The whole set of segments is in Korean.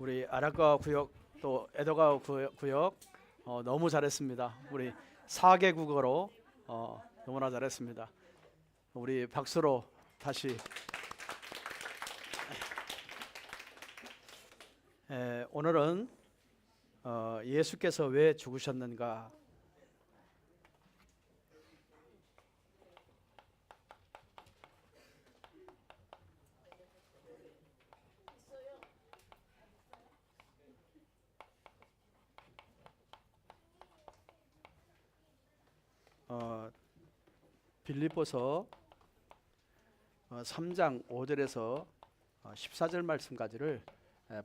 우리 아라카 구역 또 에도가 구역 너무 잘했습니다. 우리 4개국어로 너무나 잘했습니다. 우리 박수로 다시 오늘은 예수께서 왜 죽으셨는가, 빌립보서 3장 5절에서 14절 말씀까지를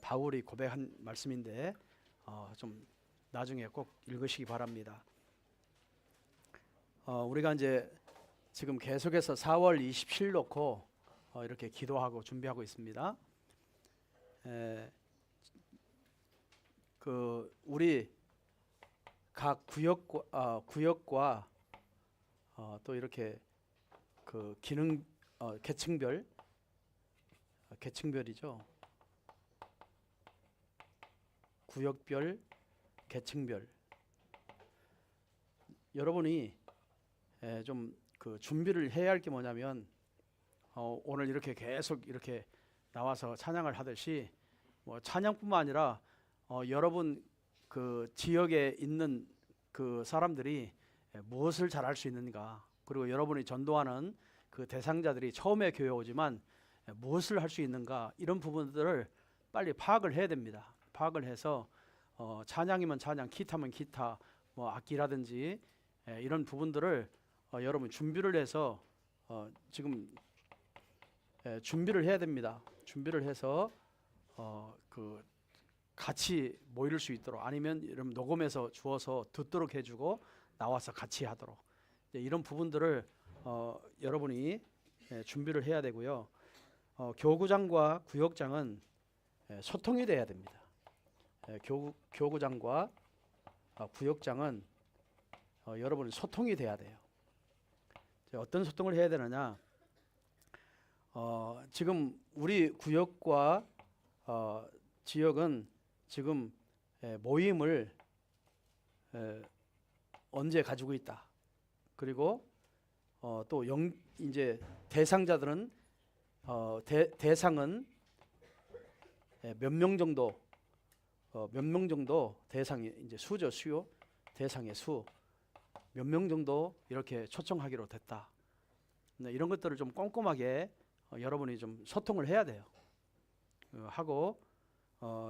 바울이 고백한 말씀인데 좀 나중에 꼭 읽으시기 바랍니다. 우리가 이제 지금 계속해서 4월 27일 놓고 이렇게 기도하고 준비하고 있습니다. 우리 각 구역과 또 이렇게 그 기능 계층별이죠. 구역별, 계층별. 여러분이 좀 그 준비를 해야 할 게 뭐냐면 오늘 이렇게 계속 이렇게 나와서 찬양을 하듯이 뭐 찬양뿐만 아니라 여러분 그 지역에 있는 그 사람들이 무엇을 잘할 수 있는가, 그리고 여러분이 전도하는 그 대상자들이 처음에 교회 오지만 무엇을 할 수 있는가, 이런 부분들을 빨리 파악을 해야 됩니다. 파악을 해서 찬양이면 찬양, 기타면 기타, 뭐 악기라든지 이런 부분들을 여러분 준비를 해서 지금 준비를 해야 됩니다. 준비를 해서 그 같이 모일 수 있도록, 아니면 여러분 녹음해서 주어서 듣도록 해주고 나와서 같이 하도록, 이런 부분들을 여러분이 준비를 해야 되고요. 교구장과 구역장은 소통이 돼야 됩니다. 교구장과 구역장은 여러분 소통이 돼야 돼요. 어떤 소통을 해야 되느냐? 지금 우리 구역과 지역은 지금 모임을 언제 가지고 있다. 그리고 또 이제 대상자들은 대상은 몇 명 정도 대상이 이제 수죠. 수요. 대상의 수 몇 명 정도 이렇게 초청하기로 됐다. 이런 것들을 좀 꼼꼼하게 여러분이 좀 소통을 해야 돼요. 하고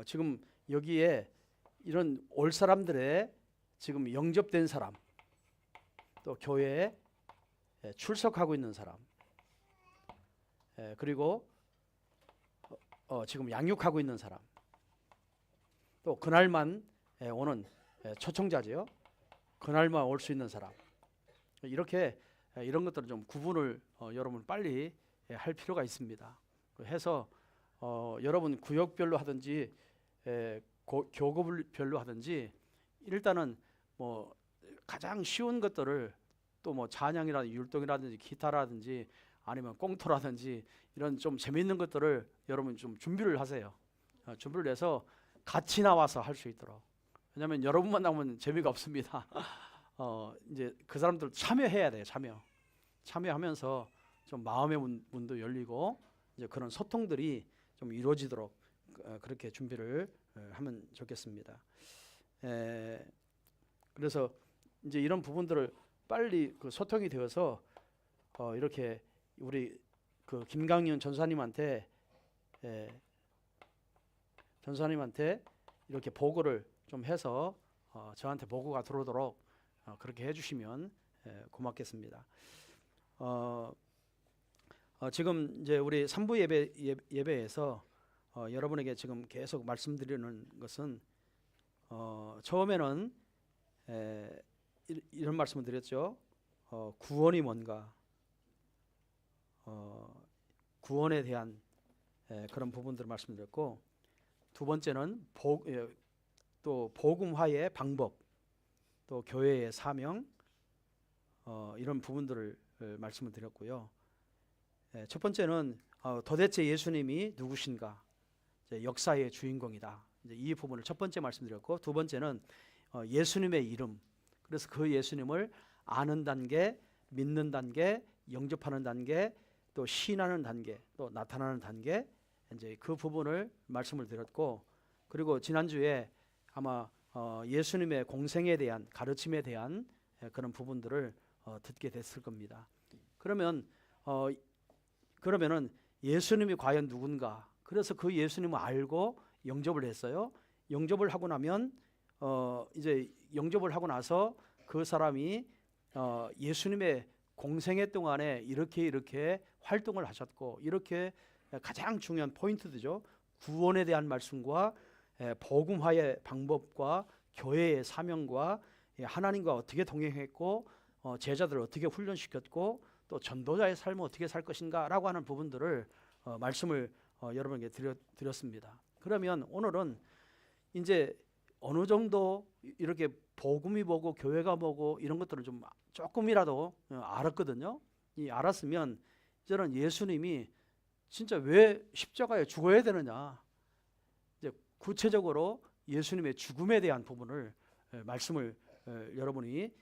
지금 여기에 이런 올 사람들의 지금 영접된 사람, 또 교회에 출석하고 있는 사람, 그리고 지금 양육하고 있는 사람, 또 그날만 오는 초청자죠. 그날만 올 수 있는 사람, 이렇게 이런 것들을 좀 구분을 여러분 빨리 할 필요가 있습니다. 해서 여러분 구역별로 하든지 교구별로 하든지 일단은 뭐 가장 쉬운 것들을, 또 뭐 찬양이라든지 율동이라든지 기타라든지 아니면 꽁토라든지 이런 좀 재미있는 것들을 여러분 좀 준비를 하세요. 준비를 해서 같이 나와서 할 수 있도록. 왜냐하면 여러분만 나오면 재미가 없습니다. 이제 그 사람들 참여해야 돼요. 참여하면서 좀 마음의 문도 열리고 이제 그런 소통들이 좀 이루어지도록 그렇게 준비를 하면 좋겠습니다. 그래서 이제 이런 부분들을 빨리 그 소통이 되어서 이렇게 우리 그 김강윤 전사님한테 이렇게 보고를 좀 해서 저한테 보고가 들어오도록 그렇게 해주시면 고맙겠습니다. 지금 이제 우리 3부 예배에서 여러분에게 지금 계속 말씀드리는 것은 처음에는 이런 말씀을 드렸죠. 구원이 뭔가, 구원에 대한 그런 부분들을 말씀드렸고, 두 번째는 또 복음화의 방법, 또 교회의 사명, 이런 부분들을 말씀을 드렸고요. 첫 번째는 도대체 예수님이 누구신가, 역사의 주인공이다. 이제 이 부분을 첫 번째 말씀드렸고, 두 번째는 예수님의 이름. 그래서 그 예수님을 아는 단계, 믿는 단계, 영접하는 단계, 또 신하는 단계, 또 나타나는 단계, 이제 그 부분을 말씀을 드렸고, 그리고 지난주에 아마 예수님의 공생에 대한 가르침에 대한 그런 부분들을 듣게 됐을 겁니다. 그러면은 예수님이 과연 누군가? 그래서 그 예수님을 알고 영접을 했어요. 영접을 하고 나면 이제 영접을 하고 나서 그 사람이 예수님의 공생애 동안에 이렇게 활동을 하셨고, 이렇게 가장 중요한 포인트죠. 구원에 대한 말씀과 복음화의 방법과 교회의 사명과 하나님과 어떻게 동행했고, 제자들을 어떻게 훈련시켰고, 또 전도자의 삶을 어떻게 살 것인가라고 하는 부분들을 말씀을 여러분에게 드렸습니다. 그러면 오늘은 이제 어느 정도 이렇게 복음이 뭐고 교회가 뭐고 이런 것들을 좀 조금이라도 알았거든요. 이 알았으면 이제는 예수님이 진짜 왜 십자가에 죽어야 되느냐, 이제 구체적으로 예수님의 죽음에 대한 부분을 말씀을 여러분이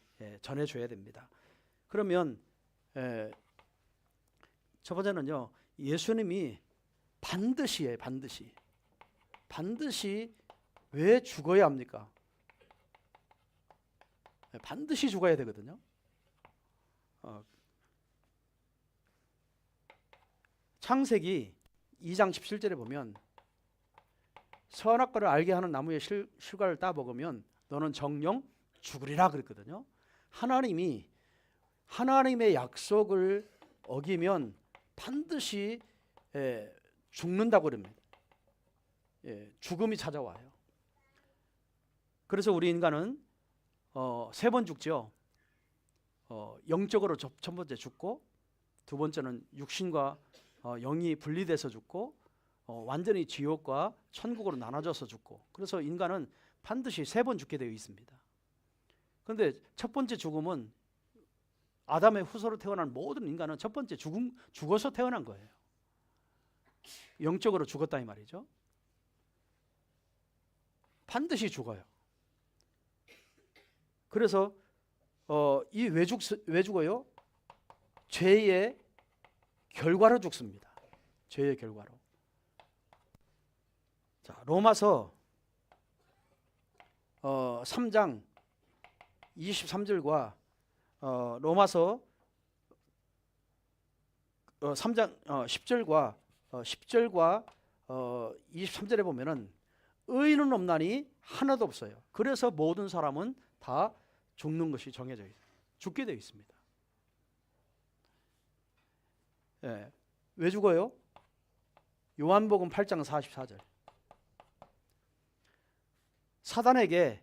전해줘야 됩니다. 그러면 첫 번째는요, 예수님이 반드시 왜 죽어야 합니까? 반드시 죽어야 되거든요. 창세기 2장 17절에 보면 선악과를 알게 하는 나무의 실과를 따 먹으면 너는 정령 죽으리라 그랬거든요. 하나님의 약속을 어기면 반드시 죽는다고 그럽니다. 죽음이 찾아와요. 그래서 우리 인간은 3번 죽죠. 영적으로 첫 번째 죽고, 두 번째는 육신과 영이 분리돼서 죽고, 완전히 지옥과 천국으로 나눠져서 죽고, 그래서 인간은 반드시 3번 죽게 되어 있습니다. 그런데 첫 번째 죽음은 아담의 후손으로 태어난 모든 인간은 첫 번째 죽어서 태어난 거예요. 영적으로 죽었다 이 말이죠. 반드시 죽어요. 그래서 왜 죽어요? 죄의 결과로 죽습니다. 죄의 결과로. 자, 로마서 3장 23절과 로마서 3장 10절과 23절에 보면은 의인은 없나니 하나도 없어요. 그래서 모든 사람은 다 죽는 것이 정해져 있어요. 죽게 되어 있습니다. 왜 죽어요? 요한복음 8장 44절. 사단에게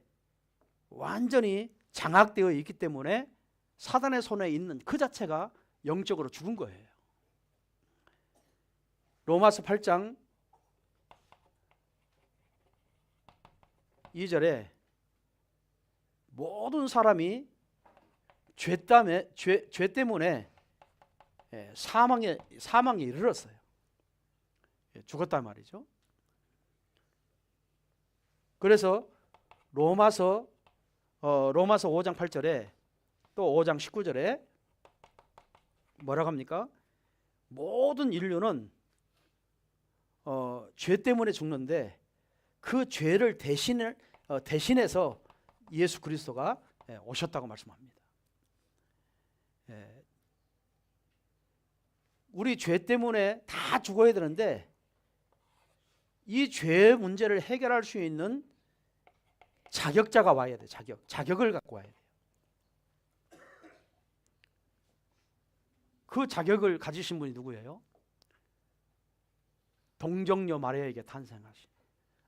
완전히 장악되어 있기 때문에 사단의 손에 있는 그 자체가 영적으로 죽은 거예요. 로마서 8장 2절에 모든 사람이 죄 때문에 사망에 이르렀어요. 죽었단 말이죠. 그래서 로마서 5장 8절에 또 5장 19절에 뭐라고 합니까? 모든 인류는 죄 때문에 죽는데 그 죄를 대신해서 예수 그리스도가 오셨다고 말씀합니다. 우리 죄 때문에 다 죽어야 되는데 이 죄의 문제를 해결할 수 있는 자격자가 와야 돼. 자격을 갖고 와야 돼요. 그 자격을 가지신 분이 누구예요? 동정녀 마리아에게 탄생하신,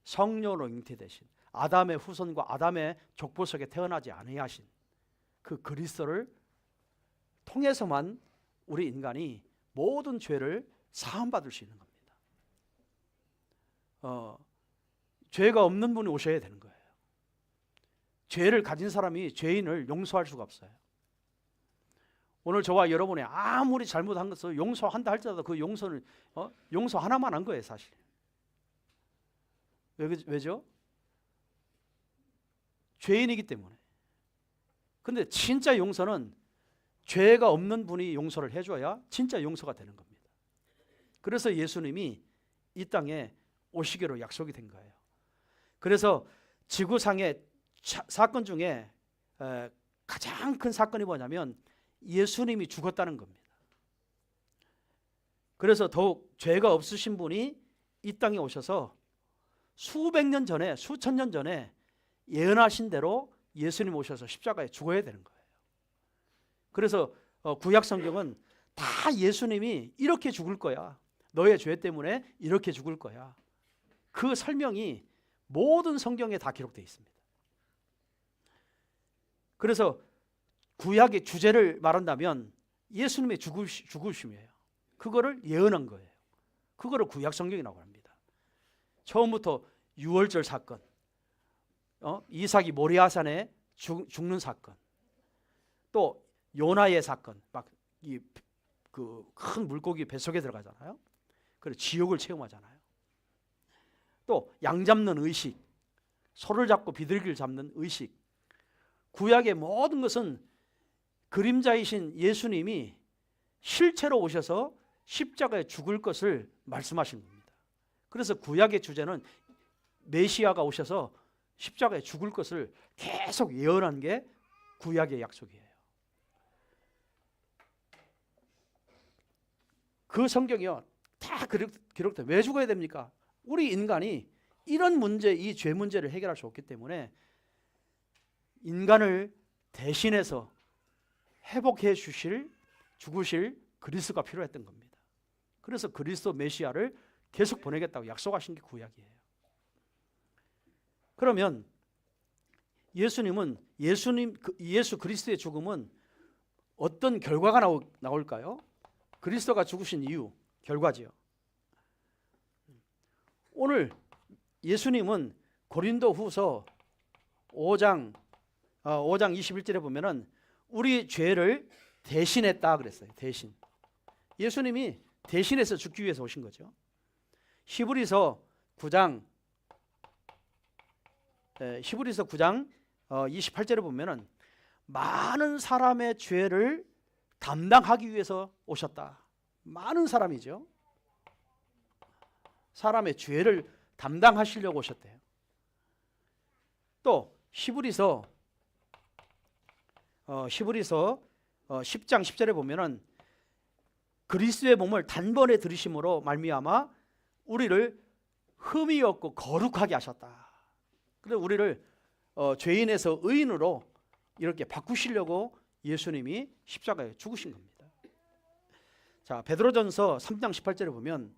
성녀로 잉태되신, 아담의 후손과 아담의 족보 속에 태어나지 아니하신 그 그리스도를 통해서만 우리 인간이 모든 죄를 사함받을 수 있는 겁니다. 죄가 없는 분이 오셔야 되는 거예요. 죄를 가진 사람이 죄인을 용서할 수가 없어요. 오늘 저와 여러분이 아무리 잘못한 것을 용서한다 할지라도 그 용서 하나만 한 거예요, 사실. 왜죠? 죄인이기 때문에. 근데 진짜 용서는 죄가 없는 분이 용서를 해줘야 진짜 용서가 되는 겁니다. 그래서 예수님이 이 땅에 오시기로 약속이 된 거예요. 그래서 지구상의 사건 중에 가장 큰 사건이 뭐냐면 예수님이 죽었다는 겁니다. 그래서 더욱 죄가 없으신 분이 이 땅에 오셔서 수백 년 전에, 수천 년 전에 예언하신 대로 예수님 오셔서 십자가에 죽어야 되는 거예요. 그래서 구약 성경은 다 예수님이 이렇게 죽을 거야, 너의 죄 때문에 이렇게 죽을 거야, 그 설명이 모든 성경에 다 기록되어 있습니다. 그래서 구약의 주제를 말한다면 예수님의 죽으심이에요. 그거를 예언한 거예요. 그거를 구약 성경이라고 합니다. 처음부터 유월절 사건, 이삭이 모리아산에 죽는 사건, 또 요나의 사건, 막 그 큰 물고기 뱃속에 들어가잖아요. 그래서 지옥을 체험하잖아요. 또 양 잡는 의식, 소를 잡고 비둘기를 잡는 의식, 구약의 모든 것은 그림자이신 예수님이 실체로 오셔서 십자가에 죽을 것을 말씀하신 겁니다. 그래서 구약의 주제는 메시아가 오셔서 십자가에 죽을 것을 계속 예언한 게 구약의 약속이에요. 그 성경이요 다 기록돼. 왜 죽어야 됩니까? 우리 인간이 이런 문제, 이 죄 문제를 해결할 수 없기 때문에 인간을 대신해서 회복해 주실, 죽으실 그리스도가 필요했던 겁니다. 그래서 그리스도 메시아를 계속 보내겠다고 약속하신 게 구약이에요. 그러면 예수 그리스도의 죽음은 어떤 결과가 나올까요? 그리스도가 죽으신 이유, 결과지요. 오늘 예수님은 고린도후서 5장 21절에 보면은 우리 죄를 대신했다 그랬어요. 대신. 예수님이 대신해서 죽기 위해서 오신 거죠. 히브리서 9장 28절에 보면은 많은 사람의 죄를 담당하기 위해서 오셨다. 많은 사람이죠. 사람의 죄를 담당하시려고 오셨대요. 또 히브리서 10장 10절에 보면은 그리스도의 몸을 단번에 들이심으로 말미암아 우리를 흠이 없고 거룩하게 하셨다. 그래서 우리를 죄인에서 의인으로 이렇게 바꾸시려고 예수님이 십자가에 죽으신 겁니다. 자, 베드로전서 3장 18절에 보면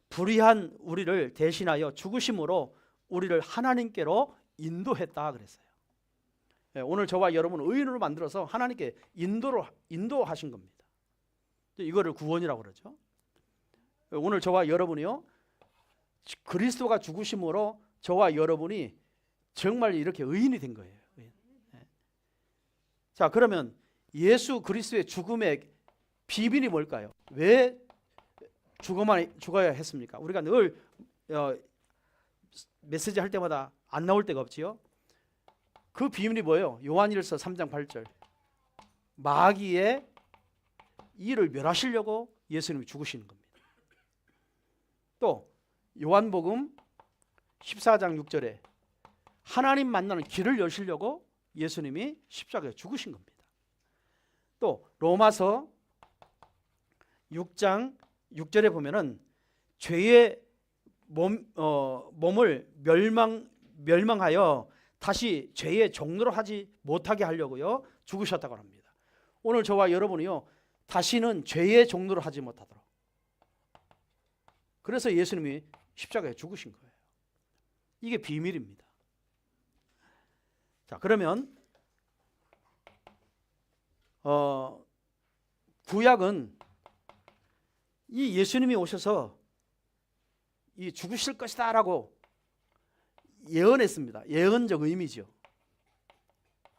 불의한 우리를 대신하여 죽으심으로 우리를 하나님께로 인도했다 그랬어요. 오늘 저와 여러분을 의인으로 만들어서 하나님께 인도하신 겁니다. 이거를 구원이라고 그러죠. 오늘 저와 여러분이요, 그리스도가 죽으심으로 저와 여러분이 정말 이렇게 의인이 된 거예요. 자, 그러면 예수 그리스도의 죽음의 비밀이 뭘까요? 왜 죽어야 했습니까? 우리가 늘 메시지 할 때마다 안 나올 때가 없지요. 그 비밀이 뭐예요? 요한일서 3장 8절. 마귀의 일을 멸하시려고 예수님이 죽으시는 겁니다. 또 요한복음 14장 6절에 하나님 만나는 길을 여시려고 예수님이 십자가에 죽으신 겁니다. 또 로마서 6장 6절에 보면은 죄의 몸을 멸망하여 다시 죄의 종로로 하지 못하게 하려고요 죽으셨다고 합니다. 오늘 저와 여러분이요 다시는 죄의 종로로 하지 못하도록, 그래서 예수님이 십자가에 죽으신 거예요. 이게 비밀입니다. 자, 그러면 구약은 이 예수님이 오셔서 이 죽으실 것이다라고 예언했습니다. 예언적 의미죠.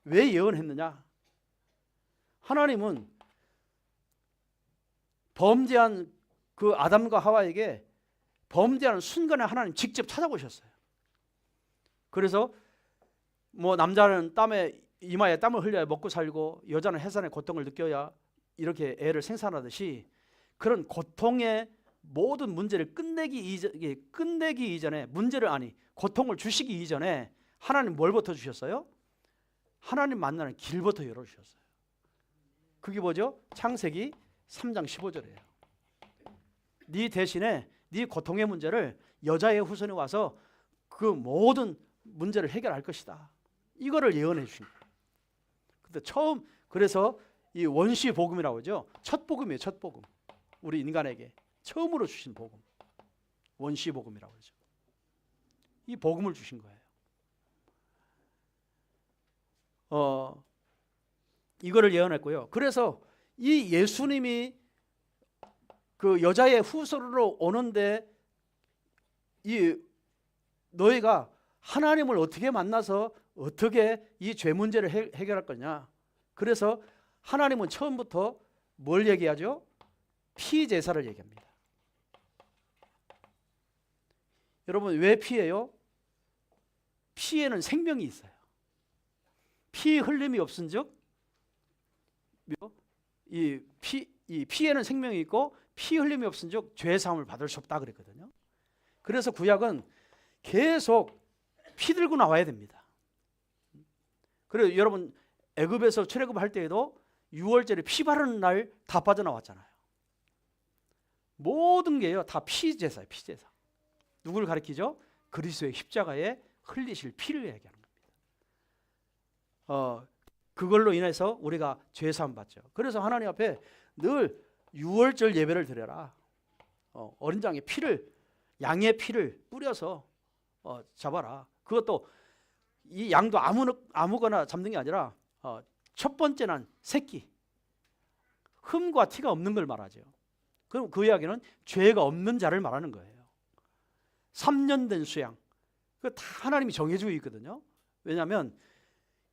왜 예언했느냐? 하나님은 범죄한 그 아담과 하와에게 범죄하는 순간에 하나님 직접 찾아오셨어요. 그래서 뭐 남자는 이마에 땀을 흘려야 먹고 살고 여자는 해산의 고통을 느껴야 이렇게 애를 생산하듯이 그런 고통의 모든 문제를 끝내기 이전에 고통을 주시기 이전에 하나님 뭘부터 주셨어요? 하나님 만나는 길부터 열어주셨어요. 그게 뭐죠? 창세기 3장 15절이에요. 네 대신에 네 고통의 문제를 여자의 후손이 와서 그 모든 문제를 해결할 것이다. 이거를 예언해 주신 거예요. 근데 그래서 이 원시 복음이라고 하죠. 첫 복음이에요. 첫 복음. 우리 인간에게 처음으로 주신 복음. 원시 복음이라고 하죠. 이 복음을 주신 거예요. 이거를 예언했고요. 그래서 이 예수님이 그 여자의 후손으로 오는데 이 너희가 하나님을 어떻게 만나서 어떻게 이 죄 문제를 해결할 거냐. 그래서 하나님은 처음부터 뭘 얘기하죠? 피 제사를 얘기합니다. 여러분 왜 피예요? 피에는 생명이 있어요. 피 흘림이 없은즉 이 피에는 생명이 있고 피 흘림이 없은즉 죄 사함을 받을 수 없다 그랬거든요. 그래서 구약은 계속 피 들고 나와야 됩니다. 그래서 여러분 애굽에서 출애굽할 때에도 6월절에 피 바르는 날 다 빠져나왔잖아요. 모든 게요 다 피제사예요. 피제사. 누구를 가리키죠? 그리스도의 십자가에 흘리실 피를 얘기하는 겁니다. 그걸로 인해서 우리가 죄 사함 받죠. 그래서 하나님 앞에 늘 6월절 예배를 드려라. 어린 양의 피를 뿌려서 잡아라. 그것도 이 양도 아무거나 잡는 게 아니라 첫 번째는 새끼. 흠과 티가 없는 걸 말하죠. 그럼 그 이야기는 죄가 없는 자를 말하는 거예요. 3년 된 수양. 그 다 하나님이 정해주고 있거든요. 왜냐하면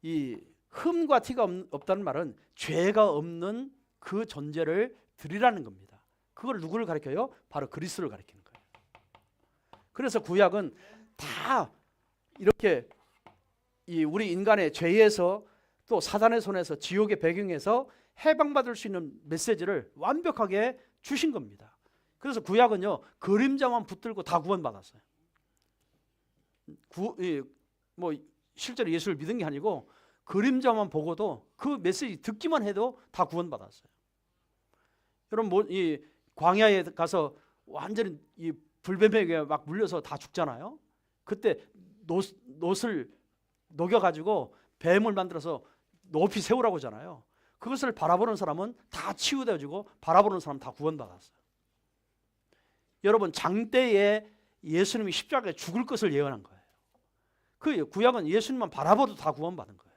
이 흠과 티가 없다는 말은 죄가 없는 그 존재를 드리라는 겁니다. 그걸 누구를 가리켜요? 바로 그리스도를 가리키는 거예요. 그래서 구약은 다 이렇게 우리 인간의 죄에서 또 사단의 손에서 지옥의 배경에서 해방받을 수 있는 메시지를 완벽하게 주신 겁니다. 그래서 구약은요 그림자만 붙들고 다 구원받았어요. 뭐 실제로 예수를 믿은 게 아니고 그림자만 보고도 그 메시지 듣기만 해도 다 구원받았어요. 여러분 이 광야에 가서 완전히 이 불뱀에게 막 물려서 다 죽잖아요. 그때 놋을 녹여가지고 뱀을 만들어서 높이 세우라고 하잖아요. 그것을 바라보는 사람은 다 치유되어지고 바라보는 사람은 다 구원받았어요. 여러분 장대에 예수님이 십자가에 죽을 것을 예언한 거예요. 그 구약은 예수님만 바라봐도 다 구원받은 거예요.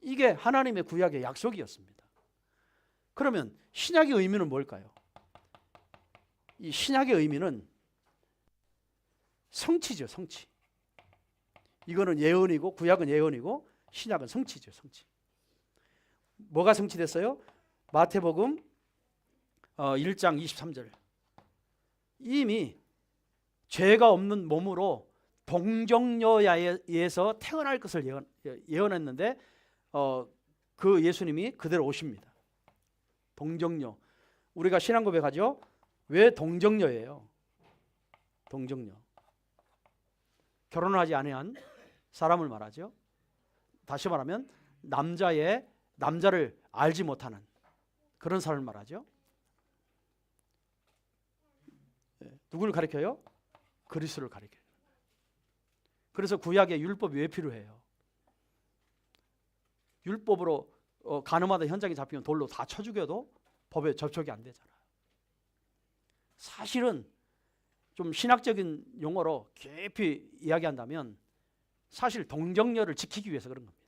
이게 하나님의 구약의 약속이었습니다. 그러면 신약의 의미는 뭘까요? 이 신약의 의미는 성취죠. 성취. 이거는 예언이고 구약은 예언이고 신약은 성취죠. 성취. 뭐가 성취됐어요? 마태복음 1장 23절. 이미 죄가 없는 몸으로 동정녀에서 태어날 것을 예언했는데 그 예수님이 그대로 오십니다. 동정녀. 우리가 신앙 고백하죠. 왜 동정녀예요? 동정녀. 결혼하지 아니한 사람을 말하죠. 다시 말하면 남자를 알지 못하는 그런 사람을 말하죠. 누구를 가리켜요? 그리스도를 가리켜요. 그래서 구약의 율법이 왜 필요해요? 율법으로 간음하다 현장에 잡히면 돌로 다 쳐 죽여도 법에 접촉이 안 되잖아요. 사실은 좀 신학적인 용어로 깊이 이야기한다면 사실 동정녀를 지키기 위해서 그런 겁니다.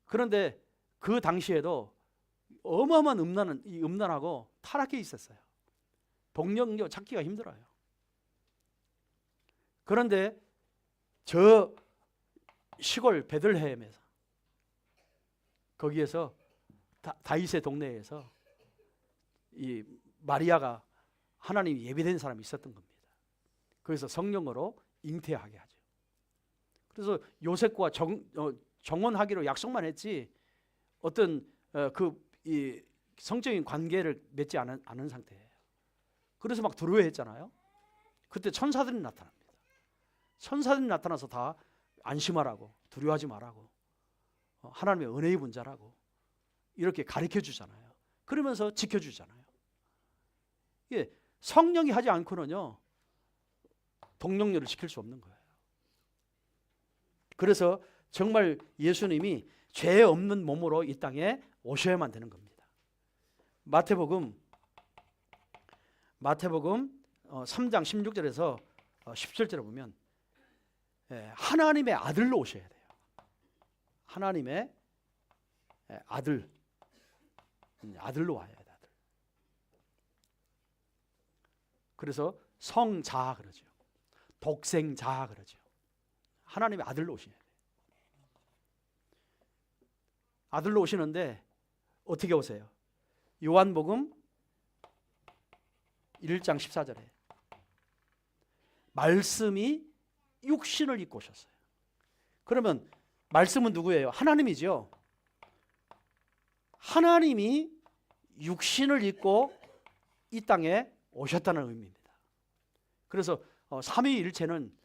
그런데 그 당시에도 어마어마한 음란하고 타락해 있었어요. 동정녀 찾기가 힘들어요. 그런데 저 시골 베들레헴에서 거기에서 다윗의 동네에서 이 마리아가 하나님이 예비된 사람이 있었던 겁니다. 그래서 성령으로 잉태하게 하죠. 그래서 요셉과 정혼하기로 약속만 했지 어떤 이 성적인 관계를 맺지 않은 상태예요. 그래서 막 두려워했잖아요. 그때 천사들이 나타납니다. 천사들이 나타나서 다 안심하라고, 두려워하지 말라고, 하나님의 은혜의 분자라고 이렇게 가르쳐 주잖아요. 그러면서 지켜주잖아요. 예, 성령이 하지 않고는요 동력녀를 지킬 수 없는 거예요. 그래서 정말 예수님이 죄 없는 몸으로 이 땅에 오셔야만 되는 겁니다. 마태복음 3장 16절에서 17절에 보면 하나님의 아들로 오셔야 돼요. 하나님의 아들로 와야 돼요. 아들. 그래서 성자 그러죠. 독생자 그러죠. 하나님의 아들로 오셔야 돼요. 아들로 오시는데 어떻게 오세요? 요한복음 1장 14절에 말씀이 육신을 입고 오셨어요. 그러면 말씀은 누구예요? 하나님이죠. 하나님이 육신을 입고 이 땅에 오셨다는 의미입니다. 그래서 삼위일체는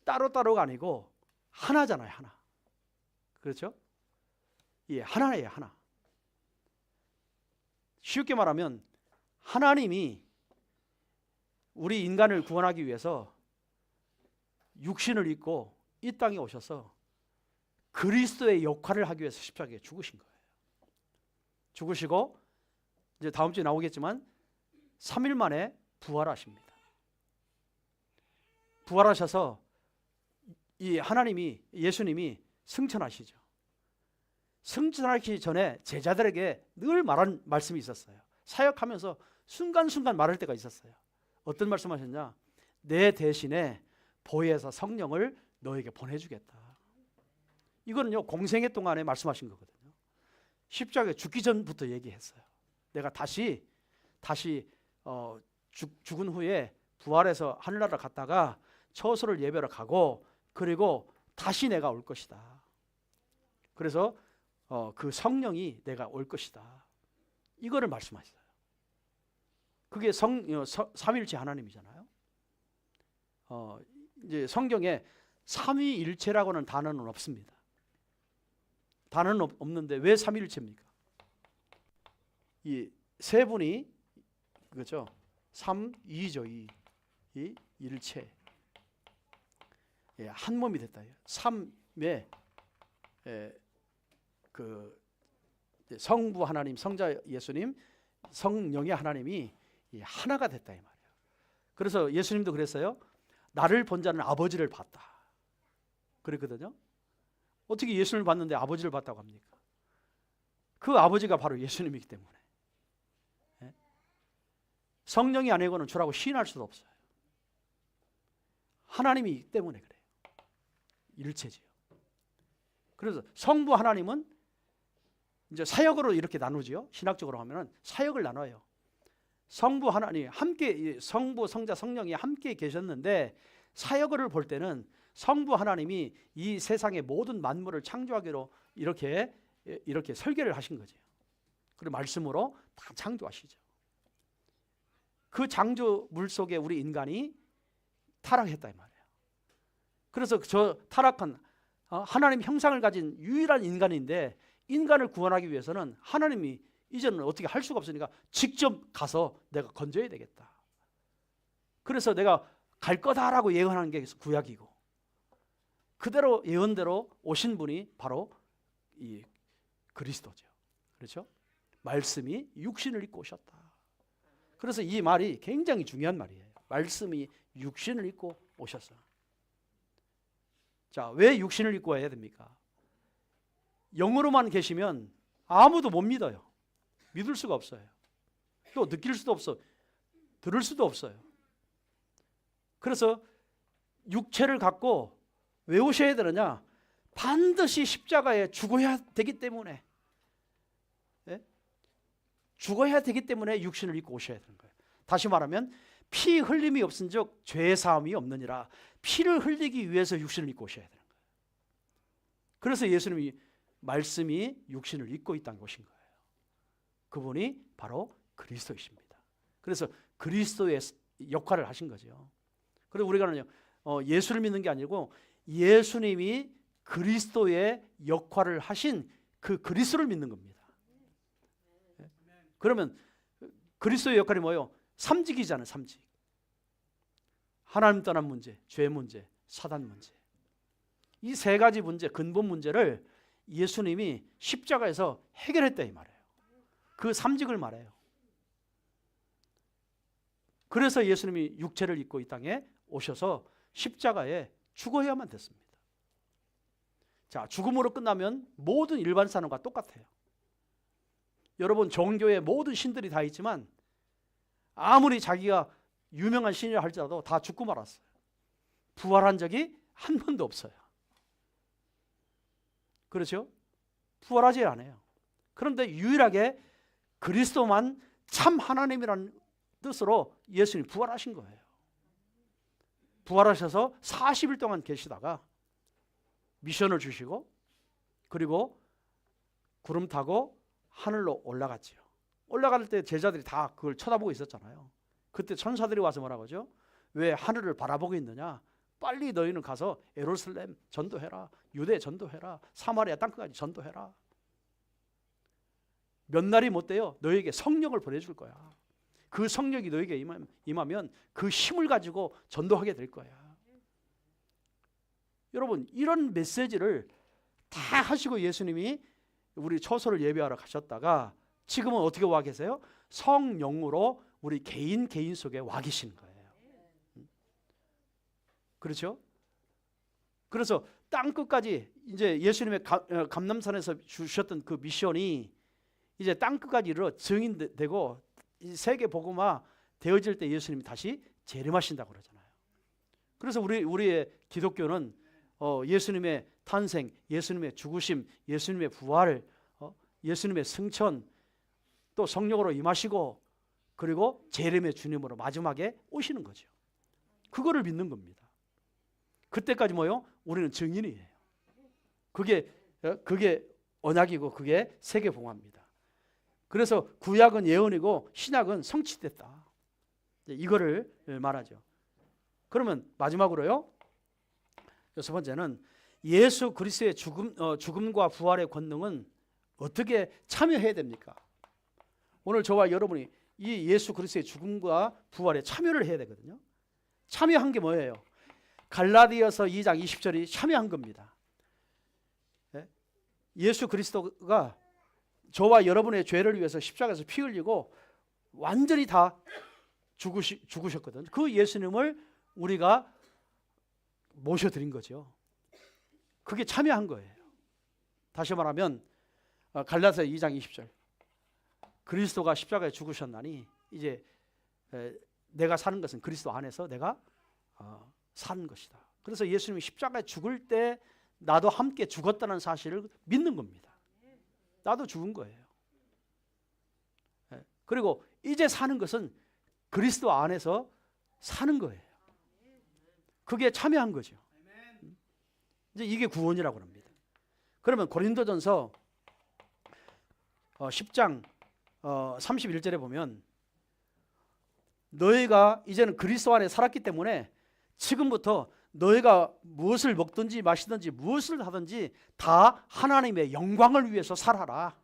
따로따로가 아니고 하나잖아요. 하나. 그렇죠? 예, 하나예요. 하나. 쉽게 말하면 하나님이 우리 인간을 구원하기 위해서 육신을 입고 이 땅에 오셔서 그리스도의 역할을 하기 위해서 십자가에 죽으신 거예요. 죽으시고 이제 다음 주에 나오겠지만 3일 만에 부활하십니다. 부활하셔서 이 하나님이 예수님이 승천하시죠. 승천하기 전에 제자들에게 늘 말한 말씀이 있었어요. 사역하면서 순간순간 말할 때가 있었어요. 어떤 말씀하셨냐? 내 대신에 보혜사 성령을 너에게 보내주겠다. 이거는요 공생애 동안에 말씀하신 거거든요. 십자가에 죽기 전부터 얘기했어요. 내가 다시 죽은 후에 부활해서 하늘나라 갔다가 처소를 예배로 가고 그리고 다시 내가 올 것이다. 그래서 그 성령이 내가 올 것이다. 이거를 말씀하셨어요. 그게 삼위일체 하나님이잖아요. 이제 성경에 삼위일체라고는 단어는 없습니다. 단어는 없는데 왜 삼위일체입니까? 이 세 분이 그렇죠. 삼위죠. 이 일체. 예, 한 몸이 됐다. 삼의 그 성부 하나님, 성자 예수님, 성령의 하나님이 하나가 됐다 이 말이에요. 그래서 예수님도 그랬어요. 나를 본 자는 아버지를 봤다. 그랬거든요. 어떻게 예수님을 봤는데 아버지를 봤다고 합니까? 그 아버지가 바로 예수님이기 때문에. 예? 성령이 아니고는 주라고 시인할 수도 없어요. 하나님이기 때문에 그래요. 일체지요. 그래서 성부 하나님은 이제 사역으로 이렇게 나누지요. 신학적으로 하면은 사역을 나눠요. 성부 하나님 함께 성부 성자 성령이 함께 계셨는데 사역을 볼 때는 성부 하나님이 이 세상의 모든 만물을 창조하기로 이렇게 설계를 하신 거죠. 그리고 말씀으로 다 창조하시죠. 그 창조물 속에 우리 인간이 타락했다 이 말이에요. 그래서 저 타락한 하나님 형상을 가진 유일한 인간인데 인간을 구원하기 위해서는 하나님이 이제는 어떻게 할 수가 없으니까 직접 가서 내가 건져야 되겠다. 그래서 내가 갈 거다라고 예언하는 게 구약이고 그대로 예언대로 오신 분이 바로 이 그리스도죠. 그렇죠? 말씀이 육신을 입고 오셨다. 그래서 이 말이 굉장히 중요한 말이에요. 말씀이 육신을 입고 오셨어. 자, 왜 육신을 입고 와야 됩니까? 영으로만 계시면 아무도 못 믿어요. 믿을 수가 없어요. 또 느낄 수도 없어. 들을 수도 없어요. 그래서 육체를 갖고 왜 오셔야 되느냐? 반드시 십자가에 죽어야 되기 때문에. 예? 죽어야 되기 때문에 육신을 입고 오셔야 되는 거예요. 다시 말하면 피 흘림이 없은즉 죄 사함이 없느니라. 피를 흘리기 위해서 육신을 입고 오셔야 되는 거예요. 그래서 예수님이 말씀이 육신을 입고 있다는 것인 거예요. 그분이 바로 그리스도이십니다. 그래서 그리스도의 역할을 하신 거죠. 그래서 우리가는요, 예수를 믿는 게 아니고 예수님이 그리스도의 역할을 하신 그 그리스도를 믿는 겁니다. 그러면 그리스도의 역할이 뭐예요? 삼직이잖아요. 삼직. 하나님 떠난 문제, 죄 문제, 사단 문제. 이 세 가지 문제, 근본 문제를 예수님이 십자가에서 해결했다 이 말이에요. 그 삼직을 말해요. 그래서 예수님이 육체를 입고 이 땅에 오셔서 십자가에 죽어야만 됐습니다. 자, 죽음으로 끝나면 모든 일반 사람과 똑같아요. 여러분, 종교의 모든 신들이 다 있지만 아무리 자기가 유명한 신이라 할지라도 다 죽고 말았어요. 부활한 적이 한 번도 없어요. 그렇죠? 부활하지 않아요. 그런데 유일하게 그리스도만 참 하나님이라는 뜻으로 예수님이 부활하신 거예요. 부활하셔서 40일 동안 계시다가 미션을 주시고 그리고 구름 타고 하늘로 올라갔지요. 올라갈 때 제자들이 다 그걸 쳐다보고 있었잖아요. 그때 천사들이 와서 뭐라고 하죠? 왜 하늘을 바라보고 있느냐? 빨리 너희는 가서 예루살렘 전도해라. 유대 전도해라. 사마리아 땅끝까지 전도해라. 몇 날이 못 돼요. 너희에게 성령을 보내줄 거야. 그 성령이 너희에게 임하면 그 힘을 가지고 전도하게 될 거야. 여러분, 이런 메시지를 다 하시고 예수님이 우리 초소를 예배하러 가셨다가 지금은 어떻게 와 계세요? 성령으로 우리 개인 속에 와 계신 거예요. 그렇죠? 그래서 땅 끝까지 이제 예수님의 감람산에서 주셨던 그 미션이 이제 땅 끝까지 이르러 증인되고 세계 복음화 되어질 때 예수님이 다시 재림하신다고 그러잖아요. 그래서 우리의 기독교는 예수님의 탄생, 예수님의 죽으심, 예수님의 부활, 예수님의 승천, 또 성령으로 임하시고 그리고 재림의 주님으로 마지막에 오시는 거죠. 그거를 믿는 겁니다. 그때까지 뭐요? 우리는 증인이에요. 그게 언약이고 그게 세계 봉화입니다. 그래서 구약은 예언이고 신약은 성취됐다. 이거를 말하죠. 그러면 마지막으로요. 여섯 번째는 예수 그리스도의 죽음과 부활의 권능은 어떻게 참여해야 됩니까? 오늘 저와 여러분이 이 예수 그리스도의 죽음과 부활에 참여를 해야 되거든요. 참여한 게 뭐예요? 갈라디아서 2장 20절이 참여한 겁니다. 예수 그리스도가 저와 여러분의 죄를 위해서 십자가에서 피 흘리고 완전히 다 죽으셨거든요. 그 예수님을 우리가 모셔드린 거죠. 그게 참여한 거예요. 다시 말하면 갈라디아서 2장 20절 그리스도가 십자가에 죽으셨나니 이제 내가 사는 것은 그리스도 안에서 내가 사는 것이다. 그래서 예수님이 십자가에 죽을 때 나도 함께 죽었다는 사실을 믿는 겁니다. 나도 죽은 거예요. 그리고 이제 사는 것은 그리스도 안에서 사는 거예요. 그게 참여한 거죠. 이제 이게 구원이라고 합니다. 그러면 고린도전서 10장 31절에 보면 너희가 이제는 그리스도 안에 살았기 때문에 지금부터 너희가 무엇을 먹든지 마시든지 무엇을 하든지 다 하나님의 영광을 위해서 살아라.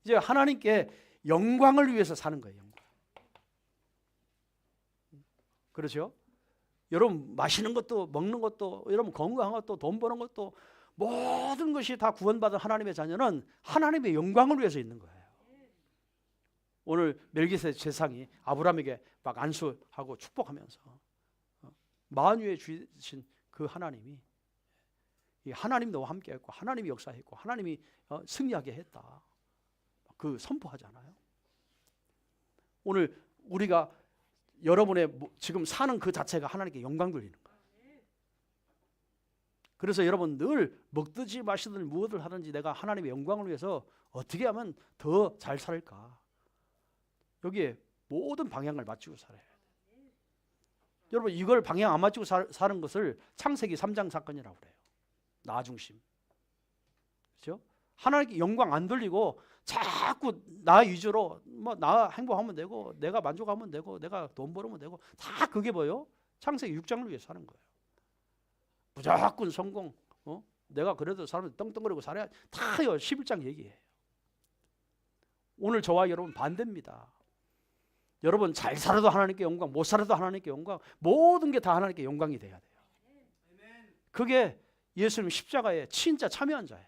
이제 하나님께 영광을 위해서 사는 거예요. 영광. 그렇죠? 여러분 마시는 것도 먹는 것도 여러분 건강한 것도 돈 버는 것도 모든 것이 다 구원받은 하나님의 자녀는 하나님의 영광을 위해서 있는 거예요. 오늘 멜기세덱 제사장이 아브라함에게 막 안수하고 축복하면서 만유의 주이신 그 하나님이 이 하나님 너와 함께했고 하나님이 역사했고 하나님이 승리하게 했다. 그 선포하잖아요. 오늘 우리가 여러분의 지금 사는 그 자체가 하나님께 영광 돌리는 거예요. 그래서 여러분 늘 먹든지 마시든지 무엇을 하든지 내가 하나님의 영광을 위해서 어떻게 하면 더 잘 살까? 여기에 모든 방향을 맞추고 살아야 돼요. 여러분 이걸 방향 안 맞추고 사는 것을 창세기 3장 사건이라고 그래요. 나 중심. 그렇죠? 하나님께 영광 안 돌리고 자꾸 나 위주로 뭐 나 행복하면 되고 내가 만족하면 되고 내가 돈 벌으면 되고 다 그게 뭐예요? 창세기 6장을 위해서 사는 거예요. 무조건 성공. 내가 그래도 사람들 떵떵거리고 살아야 다요 11장 얘기해요. 오늘 저와 여러분 반대입니다. 여러분 잘 살아도 하나님께 영광, 못 살아도 하나님께 영광, 모든 게 다 하나님께 영광이 돼야 돼요. 그게 예수님 십자가에 진짜 참여한 자예요.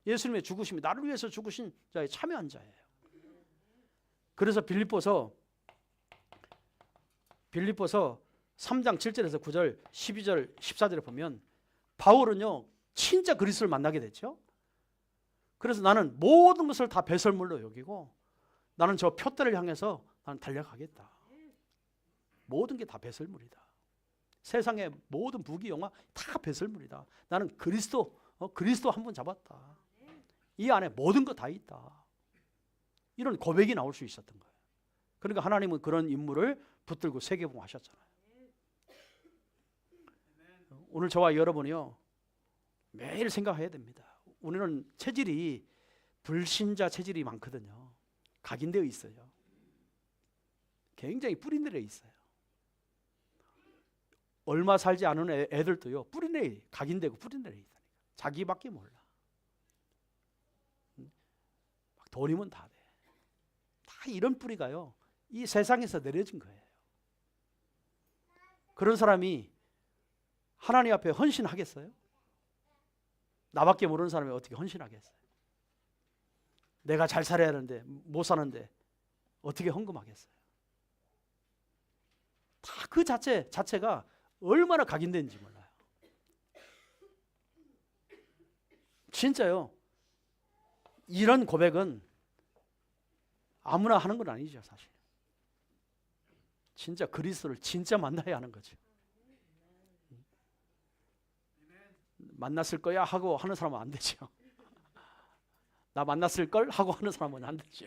예수님의 죽으심이 나를 위해서 죽으신 자에 참여한 자예요. 그래서 빌립보서 3장 7절에서 9절, 12절, 14절에 보면 바울은요 진짜 그리스도를 만나게 됐죠. 그래서 나는 모든 것을 다 배설물로 여기고 나는 저 표대를 향해서 나는 달려가겠다. 모든 게 다 배설물이다. 세상의 모든 부귀 영화 다 배설물이다. 나는 그리스도 한 번 잡았다. 이 안에 모든 거 다 있다. 이런 고백이 나올 수 있었던 거예요. 그러니까 하나님은 그런 인물을 붙들고 세계봉하셨잖아요. 오늘 저와 여러분이요 매일 생각해야 됩니다. 우리는 체질이 불신자 체질이 많거든요. 각인되어 있어요. 굉장히 뿌리내려 있어요. 얼마 살지 않은 애들도요 뿌리내려 각인되고 뿌리내려 있다니까. 자기밖에 몰라. 막 돈이면 다 돼. 다 이런 뿌리가요 이 세상에서 내려진 거예요. 그런 사람이 하나님 앞에 헌신하겠어요? 나밖에 모르는 사람이 어떻게 헌신하겠어요? 내가 잘 살아야 하는데 못 사는데 어떻게 헌금하겠어요? 다 그 자체가 얼마나 각인된지 몰라요. 진짜요. 이런 고백은 아무나 하는 건 아니죠, 사실. 진짜 그리스도를 진짜 만나야 하는 거죠. 만났을 거야 하고 하는 사람은 안 되죠. 나 만났을 걸 하고 하는 사람은 안 되죠.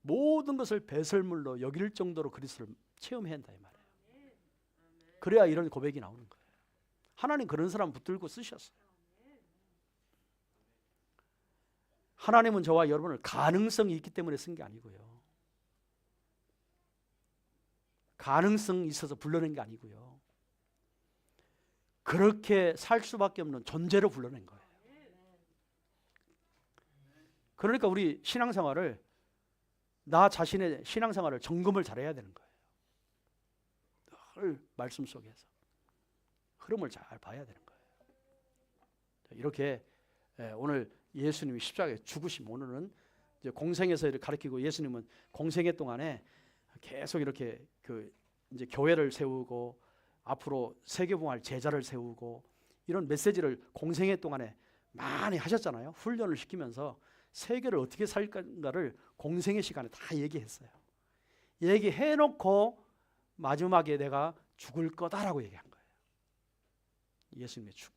모든 것을 배설물로 여길 정도로 그리스도를 체험해야 한다 이 말이에요. 그래야 이런 고백이 나오는 거예요. 하나님 그런 사람 붙들고 쓰셨어요. 하나님은 저와 여러분을 가능성이 있기 때문에 쓴 게 아니고요. 가능성이 있어서 불러낸 게 아니고요. 그렇게 살 수밖에 없는 존재로 불러낸 거예요. 그러니까 우리 신앙생활을 나 자신의 신앙생활을 점검을 잘해야 되는 거예요. 늘 말씀 속에서 흐름을 잘 봐야 되는 거예요. 이렇게 오늘 예수님이 십자가에 죽으심, 오늘은 이제 공생에서 가르치고 예수님은 공생애 동안에 계속 이렇게 이제 교회를 세우고 앞으로 세계봉할 제자를 세우고 이런 메시지를 공생애 동안에 많이 하셨잖아요. 훈련을 시키면서 세계를 어떻게 살 건가를 공생의 시간에 다 얘기했어요. 얘기해놓고 마지막에 내가 죽을 거다라고 얘기한 거예요. 예수님의 죽.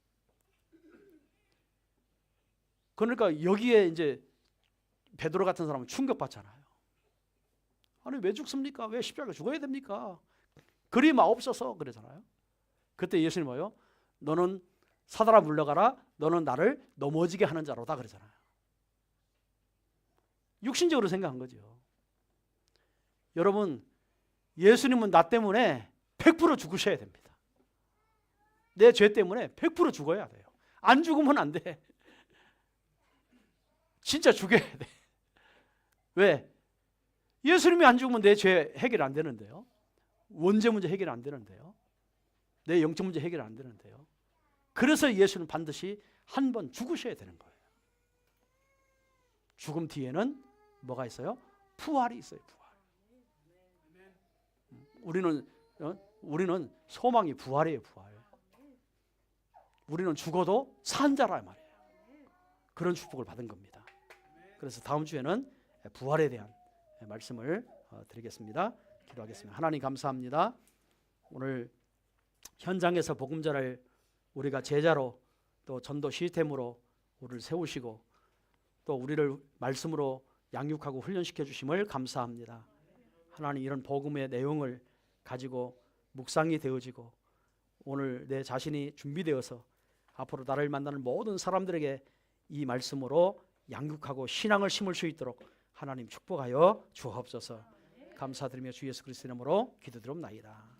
그러니까 여기에 이제 베드로 같은 사람은 충격받잖아요. 아니 왜 죽습니까? 왜 십자가 죽어야 됩니까? 그리 마옵소서 그러잖아요. 그때 예수님 뭐요? 너는 사다라 물러가라. 너는 나를 넘어지게 하는 자로다 그러잖아요. 육신적으로 생각한 거죠. 여러분 예수님은 나 때문에 100% 죽으셔야 됩니다. 내 죄 때문에 100% 죽어야 돼요. 안 죽으면 안 돼. 진짜 죽여야 돼. 왜? 예수님이 안 죽으면 내 죄 해결 안 되는데요. 원죄 문제 해결 안 되는데요. 내 영적 문제 해결 안 되는데요. 그래서 예수는 반드시 한 번 죽으셔야 되는 거예요. 죽음 뒤에는 뭐가 있어요? 부활이 있어요. 부활. 우리는 소망이 부활이에요. 부활. 우리는 죽어도 산 자라 말이에요. 그런 축복을 받은 겁니다. 그래서 다음 주에는 부활에 대한 말씀을 드리겠습니다. 기도하겠습니다. 하나님 감사합니다. 오늘 현장에서 복음 전할 우리가 제자로 또 전도 시스템으로 우리를 세우시고 또 우리를 말씀으로 양육하고 훈련시켜 주심을 감사합니다. 하나님, 이런 복음의 내용을 가지고 묵상이 되어지고 오늘 내 자신이 준비되어서 앞으로 나를 만나는 모든 사람들에게 이 말씀으로 양육하고 신앙을 심을 수 있도록 하나님 축복하여 주옵소서. 감사드리며 주 예수 그리스도의 이름으로 기도드립나이다.